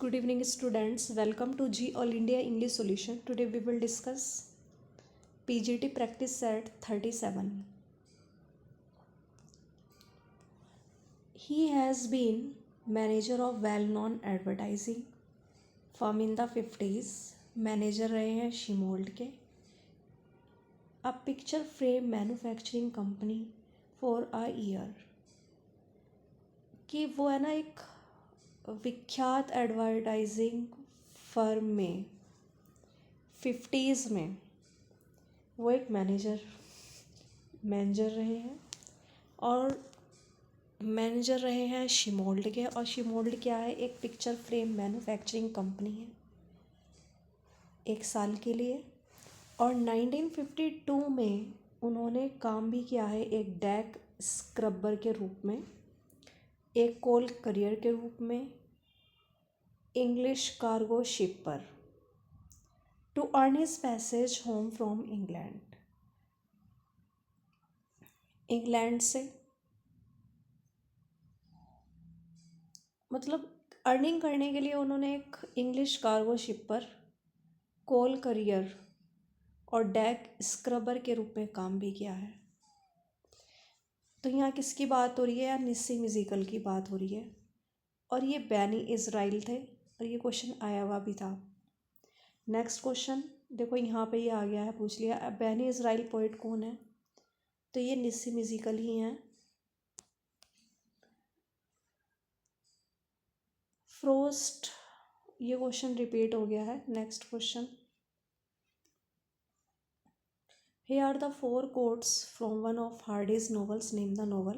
Good evening, students. Welcome to G All India English Solution. Today we will discuss PGT practice set 37. He has been manager of well-known advertising firm in the 50s. Manager रहे हैं शिमोल्ड के. A picture frame manufacturing company for a year. कि वो है ना एक विख्यात advertising firm में 50s में वो एक मैनेजर रहे हैं और मैनेजर रहे हैं शिमोल्ड के. और शिमोल्ड क्या है? एक पिक्चर फ्रेम मैन्युफैक्चरिंग कंपनी है, 1 साल के लिए. और 1952 में उन्होंने काम भी किया है एक डेक स्क्रबर के रूप में, एक कोल करियर के रूप में, इंग्लिश कार्गो शिप पर, to earn his passage home from England से. मतलब अर्निंग करने के लिए उन्होंने एक इंग्लिश कार्गो शिप पर कोल करियर और डेक स्क्रबर के रूप में काम भी किया है. तो यहाँ किसकी बात हो रही है? या निस्सी म्यूजिकल की बात हो रही है. और ये बैनी इज़राइल थे और ये क्वेश्चन आया हुआ भी था. नेक्स्ट क्वेश्चन देखो, यहाँ पे ये आ गया है, पूछ लिया बैनी इज़राइल पोइट कौन है? तो ये निस्सी म्यूजिकल ही हैं. फ्रोस्ट, ये क्वेश्चन रिपीट हो गया है. Next question, here are the 4 quotes from one of Hardy's novels, name the novel.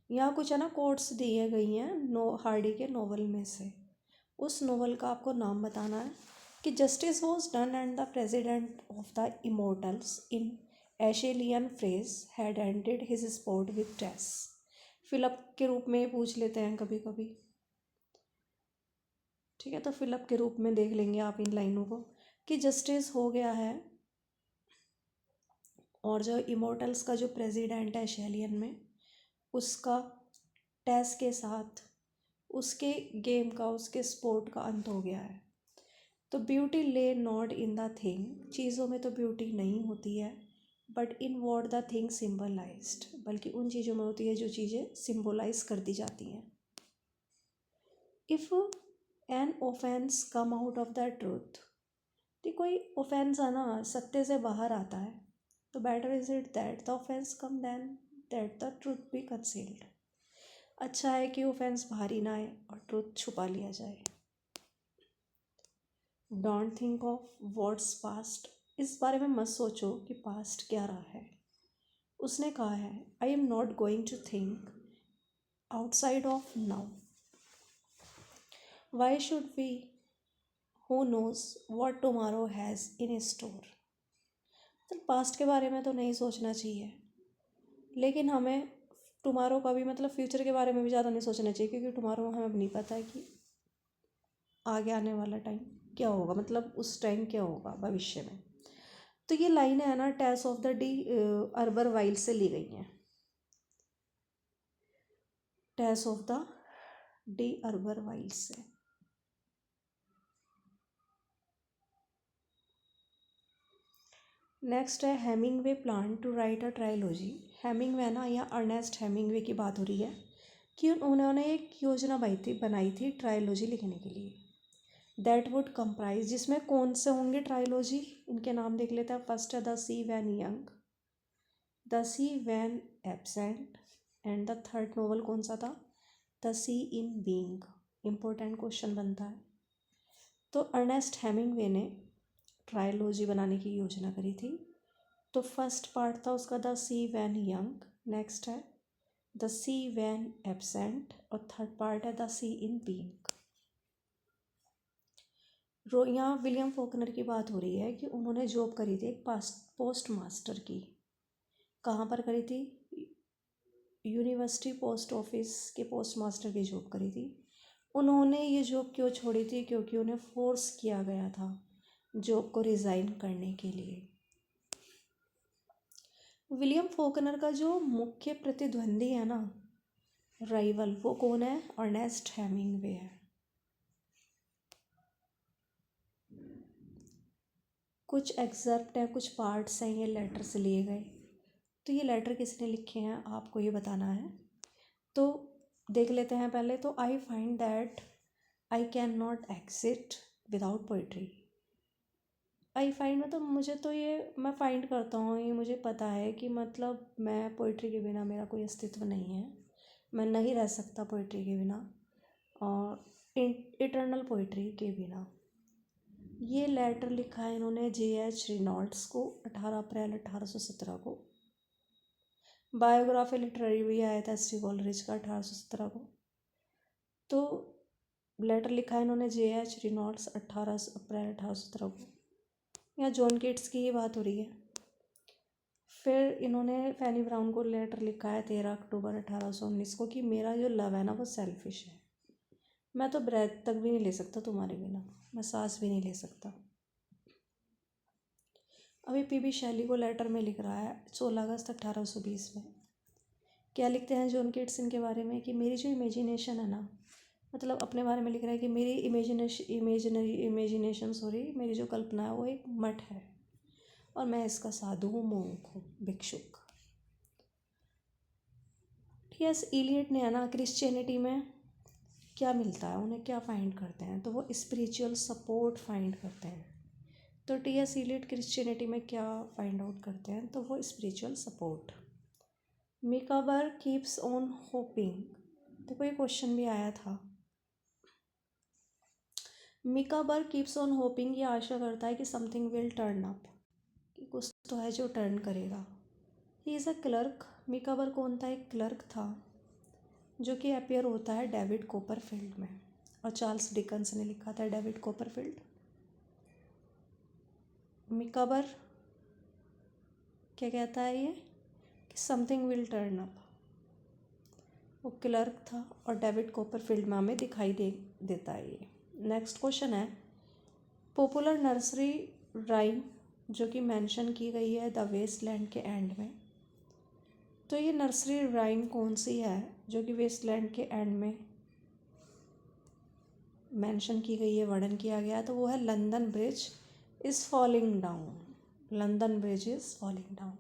यहाँ कुछ है ना कोट्स दिए गई हैं हार्डी के नोवेल में से. उस नोवेल का आपको नाम बताना है. कि justice was done and the President of the Immortals in Aeschylean phrase had ended his sport with Tess. फिलअप के रूप में पूछ लेते हैं कभी कभी. ठीक है, तो फिलअप के रूप में देख लेंगे आप इन लाइनों को. कि जस्टिस हो गया है और जो इमोर्टल्स का जो प्रेसिडेंट है एशेलियन में, उसका टेस के साथ उसके गेम का, उसके स्पोर्ट का अंत हो गया है. तो ब्यूटी ले नॉट इन द थिंग, चीज़ों में तो ब्यूटी नहीं होती है, but in what the thing symbolized, बल्कि उन चीज़ों में होती है जो चीज़ें सिम्बोलाइज कर दी जाती हैं. If an offence come out of the truth, तो कोई ऑफेंस आना सत्य से बाहर आता है, तो better is it that the offence come then that the truth be concealed. अच्छा है कि ऑफेंस बाहर ही ना आए और ट्रूथ छुपा लिया जाए. Don't think of what's past, इस बारे में मत सोचो कि पास्ट क्या रहा है. उसने कहा है I am not going to think outside of now. Why should we, who knows what tomorrow has in store. तो पास्ट के बारे में तो नहीं सोचना चाहिए, लेकिन हमें टुमारो का भी, मतलब फ्यूचर के बारे में भी ज़्यादा नहीं सोचना चाहिए, क्योंकि टुमारो हमें नहीं पता है कि आगे आने वाला टाइम क्या होगा, मतलब उस टाइम क्या होगा भविष्य में. तो ये लाइन है ना, Tess of the D'Urbervilles से ली गई हैं. Tess of the D'Urbervilles से. नेक्स्ट है Hemingway plan to write a trilogy. Hemingway ना, या अर्नेस्ट हेमिंगवे की बात हो रही है कि उन्होंने एक योजना बनाई थी ट्रायलॉजी लिखने के लिए. दैट वुड कंप्राइज, जिसमें कौन से होंगे ट्रायलॉजी, इनके नाम देख लेते हैं. फर्स्ट है the sea when young, the sea when absent, and the third novel कौन सा था? The sea in being. Important question बनता है. तो अर्नेस्ट हेमिंगवे ने ट्रायलॉजी बनाने की योजना करी थी. तो फर्स्ट पार्ट था उसका the sea when young, next है द सी वैन एब्सेंट, और थर्ड पार्ट है द सी इन बीइंग. यहाँ विलियम फोकनर की बात हो रही है कि उन्होंने जॉब करी थी एक पोस्ट मास्टर की. कहाँ पर करी थी? यूनिवर्सिटी पोस्ट ऑफिस के पोस्ट मास्टर की जॉब करी थी. उन्होंने ये जॉब क्यों छोड़ी थी? क्योंकि उन्हें फोर्स किया गया था जॉब को रिज़ाइन करने के लिए. विलियम फोकनर का जो मुख्य प्रतिद्वंदी है ना, राइवल, वो कौन है? अर्नेस्ट हेमिंगवे है. कुछ एग्जर्प्ट हैं, कुछ पार्ट्स हैं ये लेटर से लिए गए। तो ये लेटर किसने लिखे हैं आपको ये बताना है। तो देख लेते हैं पहले। तो I find that I can not exit without poetry. I find मतलब मुझे तो ये मैं फाइंड करता हूँ, ये मुझे पता है कि मतलब मैं पोइट्री के बिना मेरा कोई अस्तित्व नहीं है, मैं नहीं रह सकता पोइट्री के बिना और इटर्नल पोइट्री के बिना। ये लेटर लिखा है इन्होंने J.H. रेनॉल्ड्स को 18 अप्रैल 1817 को। बायोग्राफी लिटरेरी भी आया था एस टी कॉलरिज का 1817 को। तो लेटर लिखा है इन्होंने J.H. रेनॉल्ड्स 18 अप्रैल 1817 को। यहाँ जॉन केट्स की ही बात हो रही है। फिर इन्होंने फैनी ब्राउन को लेटर लिखा है 13 अक्टूबर 1819 को कि मेरा जो लव है ना वो सेल्फिश है, मैं तो ब्रेथ तक भी नहीं ले सकता तुम्हारे बिना, मैं सांस भी नहीं ले सकता। अभी पी.बी. शैली को लेटर में लिख रहा है 16 अगस्त 1820 में। क्या लिखते हैं जॉन केट्स इनके बारे में कि मेरी जो इमेजिनेशन है ना, मतलब अपने बारे में लिख रहा है कि मेरी इमेजिनेशन मेरी जो कल्पना है वो एक मठ है और मैं इसका साधु हूँ, मोंक हूँ, भिक्षुक। टी.एस. इलियट ने है ना क्रिश्चियनिटी में क्या मिलता है, उन्हें क्या फाइंड करते हैं, तो वो स्पिरिचुअल सपोर्ट फाइंड करते हैं। तो टी.एस. इलियट क्रिश्चियनिटी में क्या फाइंड आउट करते हैं, तो वो spiritual support. Micawber keeps on hoping, देखो ये क्वेश्चन भी आया था। मिकाबर कीप्स ऑन होपिंग, ये आशा करता है कि समथिंग विल टर्न अप, कि कुछ तो है जो टर्न करेगा। ही इज़ अ क्लर्क, मिकाबर कौन था, एक क्लर्क था जो कि अपीयर होता है डेविड कोपरफील्ड में, और चार्ल्स डिकन्स ने लिखा था डेविड कोपरफील्ड। मिकाबर क्या कहता है ये कि समथिंग विल टर्न अप, वो क्लर्क था और डेविड कोपरफील्ड में हमें दिखाई देता है ये। नेक्स्ट क्वेश्चन है पॉपुलर नर्सरी राइम जो कि मेंशन की गई है द वेस्टलैंड के एंड में। तो ये नर्सरी राइम कौन सी है जो कि वेस्टलैंड के एंड में मेंशन की गई है, वर्णन किया गया है, तो वो है London bridge is falling down. London bridge is falling down.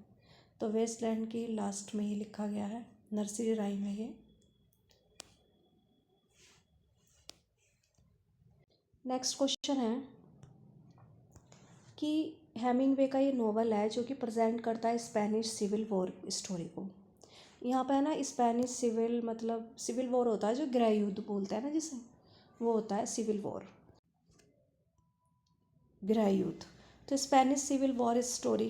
तो वेस्टलैंड की लास्ट में ही लिखा गया है, नर्सरी राइम है ये। नेक्स्ट क्वेश्चन है कि हेमिंगवे का ये नोवेल है जो कि प्रेजेंट करता है स्पेनिश सिविल वॉर स्टोरी को। यहाँ पे है ना स्पेनिश सिविल, मतलब सिविल वॉर होता है जो गृह युद्ध बोलते हैं ना जिसे, वो होता है सिविल वॉर, गृह युद्ध। तो Spanish civil war story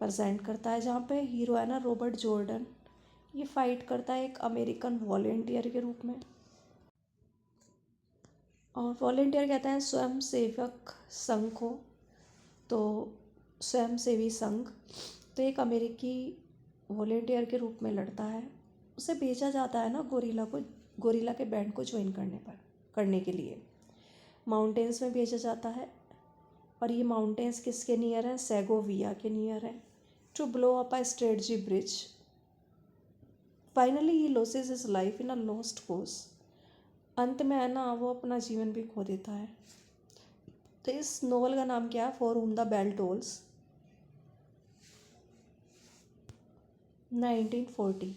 present करता है जहाँ पे हीरो है ना रॉबर्ट जॉर्डन, ये फाइट करता है एक अमेरिकन वॉलेंटियर के रूप में। और वॉलेंटियर कहते हैं स्वयं सेवक संघ को, तो स्वयं सेवी संघ। तो एक अमेरिकी वॉलेंटियर के रूप में लड़ता है, उसे भेजा जाता है ना गोरिल्ला के बैंड को ज्वाइन करने के लिए माउंटेन्स में भेजा जाता है। और ये माउंटेन्स किसके नियर है, सेगोविया के नियर है, to blow up a strategy bridge. Finally he loses his life in a lost course, अंत में है ना वो अपना जीवन भी खो देता है। तो इस नोवेल का नाम क्या है, for whom the bell tolls, 1940।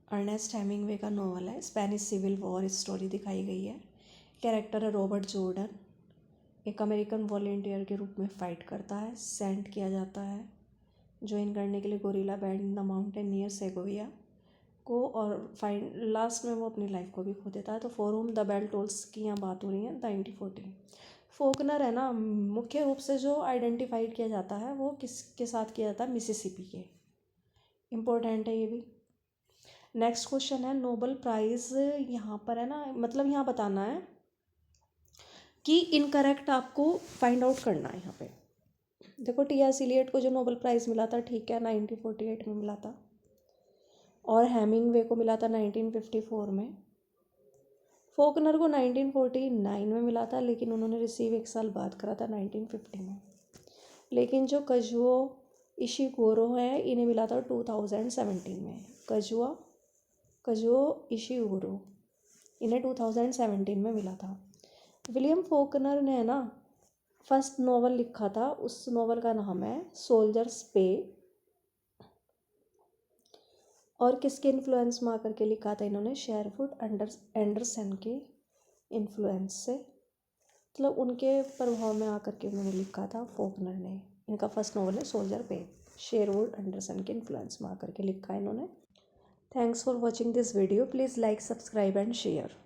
Ernest Hemingway का नोवेल है, स्पेनिश सिविल वॉर स्टोरी दिखाई गई है। कैरेक्टर है रॉबर्ट जॉर्डन, एक अमेरिकन वॉलेंटियर के रूप में फ़ाइट करता है, सेंड किया जाता है ज्वाइन करने के लिए gorilla band in the mountain near Segovia को, और लास्ट में वो अपनी लाइफ को भी खो देता है। तो for whom the bell tolls की यहाँ बात हो रही है 1940। फोकनर है ना, मुख्य रूप से जो आइडेंटिफाइड किया जाता है वो किसके साथ किया जाता है, मिसिसिपी के। इम्पोर्टेंट है ये भी। नेक्स्ट क्वेश्चन है नोबेल प्राइज़, यहाँ पर है ना मतलब यहाँ बताना है कि इनकरेक्ट आपको फाइंड आउट करना है। यहाँ पे देखो टी.एस. इलियट को जो नोबेल प्राइज़ मिला था, ठीक है, 1948 में मिला था, और हेमिंगवे को मिला था 1954 में। फोकनर को 1949 में मिला था, लेकिन उन्होंने रिसीव एक साल बाद करा था 1950 में। लेकिन जो कजुओ इशिगोरो है इन्हें मिला था 2017 में। कजुओ इशिगोरो इन्हें 2017 में मिला था। विलियम फॉकनर ने ना फर्स्ट नॉवल लिखा था, उस नॉवल का नाम है सोल्जर्स पे। और किसके इन्फ्लुएंस में आकर के लिखा था इन्होंने? शेरवुड एंडरसन के इन्फ्लुएंस से, मतलब उनके प्रभाव में आकर के उन्होंने लिखा था फॉकनर ने। इनका फर्स्ट नॉवल है सोल्जर पे, शेरवुड एंडरसन के इन्फ्लुएंस में आकर के लिखा है इन्होंने। Thanks for watching this video. Please like, subscribe and share.